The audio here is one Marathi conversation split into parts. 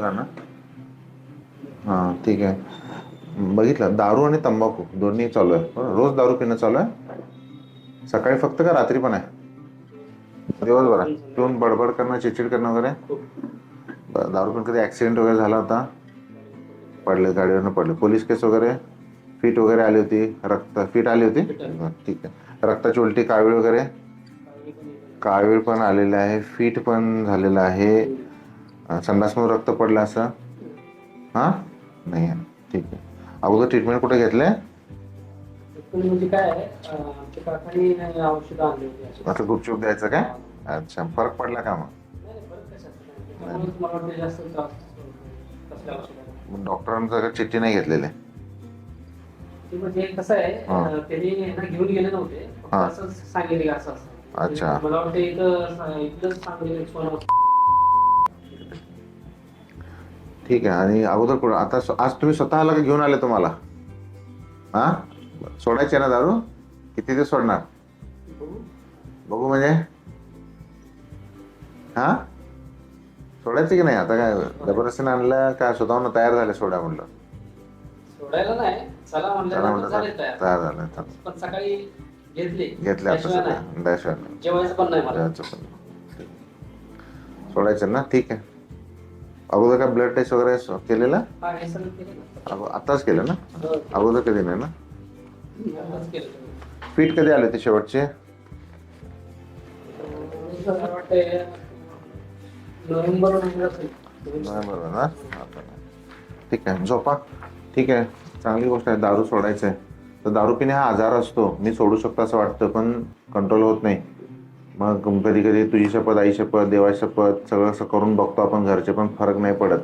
बघा ना. हां ठीक आहे. बघितलं, दारू आणि तंबाखू दोन्ही चालू आहे बरं. रोज दारू पिणं चालू आहे? सकाळी फक्त का रात्री पण आहे? दिवसभर पिऊन बडबड करणं, चिडचिड करणं वगैरे? दारू पण कधी ऍक्सिडेंट वगैरे झाला होता? पडले, गाडीवरनं पडले. पोलीस केस वगैरे? फीट वगैरे आली होती? रक्त फीट आली होती? ठीक आहे. रक्ताची उलटी, कावीळ वगैरे? कावीळ पण आलेलं आहे, फीट पण झालेलं आहे. संडासमधून रक्त पडलं असं? हां नाही आहे. ठीक आहे. अगोदर ट्रीटमेंट कुठे घेतले? म्हणजे काय आहे, काकांनी औषध आणली होती. असं गुपचूप द्यायचं काय? अच्छा, फरक पडला का मग? मला वाटतं जास्त त्रास कसल्या औषधाला. डॉक्टरांचं का चिठ्ठी नाही घेतलेली? ते म्हणजे कसं आहे, त्यांनी घेऊन गेले नव्हते, असं सांगितले असं असं. अच्छा. मला वाटतं इथंच सांगितलं. ठीक आहे. आणि अगोदर कुठं, आता आज तुम्ही स्वतःला का घेऊन आले तुम्हाला? हा, सोडायचे ना दारू? किती दिवस सोडणार? बघू म्हणजे? हा, सोडायचं की नाही? आता काय जबरदस्तीने आणलं का स्वतःहून तयार झाले सोडा म्हणलं? सोडायला नाही, चला म्हणलं तयार झालं. पण सकाळी घेतले आता सगळं. जेवायचं पण नाही मला. सोडायचं ना. ठीक आहे. अगोदर काय ब्लड टेस्ट वगैरे केलेला? आताच केलं ना? अगोदर कधी नाही ना? फीट कधी आले ते शेवटचे? नोव्हेंबर ना. ठीक आहे, झोपा. ठीक आहे, चांगली गोष्ट आहे. दारू सोडायचं आहे तर दारू पिणे हा आजार असतो. मी सोडू शकतो असं वाटतं, पण कंट्रोल होत नाही. मग कधी कधी तुझी शपथ, आई शपथ, देवाची शपथ, सगळं असं करून बघतो आपण, घरचे पण फरक नाही पडत.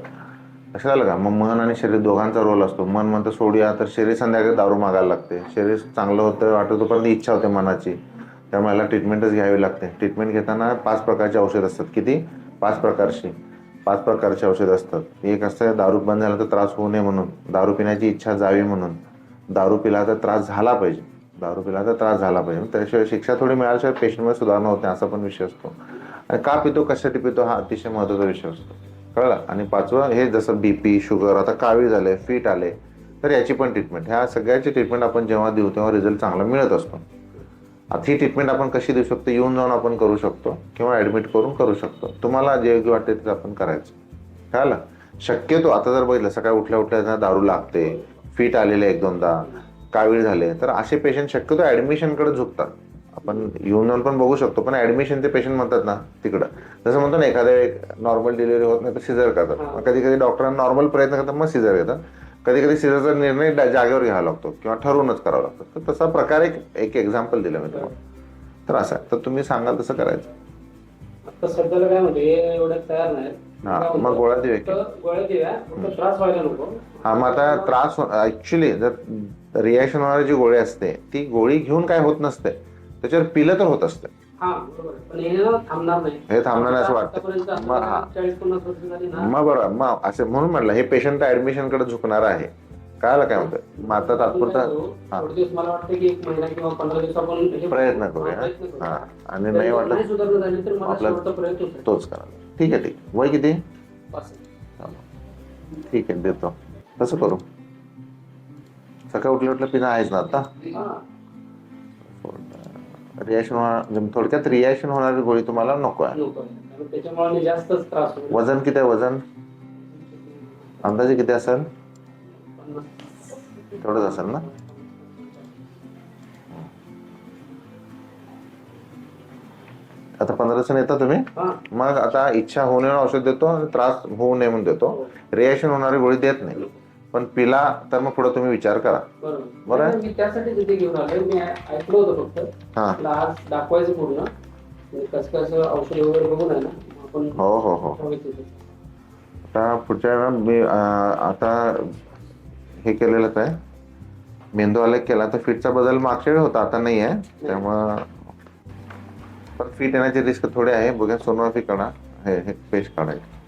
असं झालं का? मग मन आणि शरीर दोघांचा रोल असतो. मन म्हणतं सोडूया, तर शरीर संध्याकाळी दारू मागायला लागते. शरीर चांगलं होतं वाटतं पण इच्छा होते मनाची, त्यामुळे मला ट्रीटमेंटच घ्यावी लागते. ट्रीटमेंट घेताना 5 प्रकारचे औषध असतात. किती? 5 प्रकारचे औषध असतात. एक असतं दारू बंद झाला तर त्रास होऊ नये म्हणून, दारू पिण्याची इच्छा जावी म्हणून, दारू पिला तर त्रास झाला पाहिजे, त्याशिवाय शिक्षा थोडी मिळाल्याशिवाय पेशंटमध्ये सुधारणा होते, असा पण विषय असतो. आणि का पितो, कशासाठी पितो, हा अतिशय महत्त्वाचा विषय असतो. कळलं? आणि 5वं, हे जसं बीपी, शुगर, आता कावीळ झाले, फीट आले, तर याची पण ट्रीटमेंट. ह्या सगळ्याची ट्रीटमेंट आपण जेव्हा देऊ तेव्हा रिझल्ट चांगला मिळत असतो. आता ही ट्रीटमेंट आपण कशी देऊ शकतो? येऊन जाऊन आपण करू शकतो किंवा ॲडमिट करून करू शकतो. तुम्हाला जे योग्य वाटते ते आपण करायचं. कळलं? शक्यतो आता जर बघितलं, सकाळी उठल्या दारू लागते, फीट आलेले 1-2दा, कावीळ झाले, तर असे पेशंट शक्यतो ॲडमिशनकडे झुकतात. आपण येऊन जाऊन पण बघू शकतो, पण ॲडमिशन ते पेशंट म्हणतात ना तिकडं. जसं म्हणतो ना, एखाद्या नॉर्मल डिलिव्हरी होत नाही तर सिझर करतात. कधी कधी डॉक्टरांना नॉर्मल प्रयत्न करतात, मग सिझर घेतात. कधी कधी सिझरचा निर्णय जागेवर घ्यावा लागतो किंवा ठरवूनच करावा लागतो. तर तसा प्रकार एक एक्झाम्पल दिलं मी तुम्हाला. तर असं तर तुम्ही सांगाल तसं करायचं. आता सध्याला काय म्हणजे एवढं तयार नाही. हा, मग गोळ्या देऊया, त्रास व्हायला नको. हा, मग आता त्रास ऍक्च्युली जर रिॲक्शन होणारी जी गोळी असते ती गोळी घेऊन काय होत नसते, त्याच्यावर पिलं तर होत असते. हे थांबणार नाही असं वाटतं. मग बरोबर, मग असं म्हणून म्हटलं हे पेशंट ऍडमिशनकडे झुकणार आहे. कळालं काय म्हणतं? मग आता तात्पुरता मला वाटतं की 1 महिना किंवा 15 दिवस आपण प्रयत्न करूया. हा, आणि नाही वाटलं आपला तोच करा. ठीक आहे. वय किती? ठीक आहे, देतो. तसं करू. सकाळी उठल्या पिणं आहेच ना आता. रिॲक्शन होणार, थोडक्यात रिॲक्शन होणारी गोळी तुम्हाला नको आहे. त्याच्यामुळे जास्तच त्रास होतो. वजन किती आहे? वजन अंदाजे किती असेल? तेवढंच असेल ना? आता 15 दिवसांनी येता तुम्ही. मग आता इच्छा होऊ नये औषध देतो आणि त्रास होऊ नये म्हणून देतो. रिॲक्शन होणारी गोळी देत नाही, पण पिला तर मग पुढे तुम्ही विचार करा. बरं, मी त्यासाठी तिथे घेऊन आलो. मी ऐकलं होतं फक्त आज दाखवायचं पूर्ण कसं कसं औषध वगैरे बघून आहे ना आपण. हो. आता पुढच्या मी आता हे केलेलंच आहे, मेंदू आलेख केला. तर फीटचा बदल मागच्या वेळी होता, आता नाही आहे. त्यामुळं पण फीट येण्याचे रिस्क थोडे आहे. बघा, सोनोग्राफी करा, हे पेस्ट काढायचं.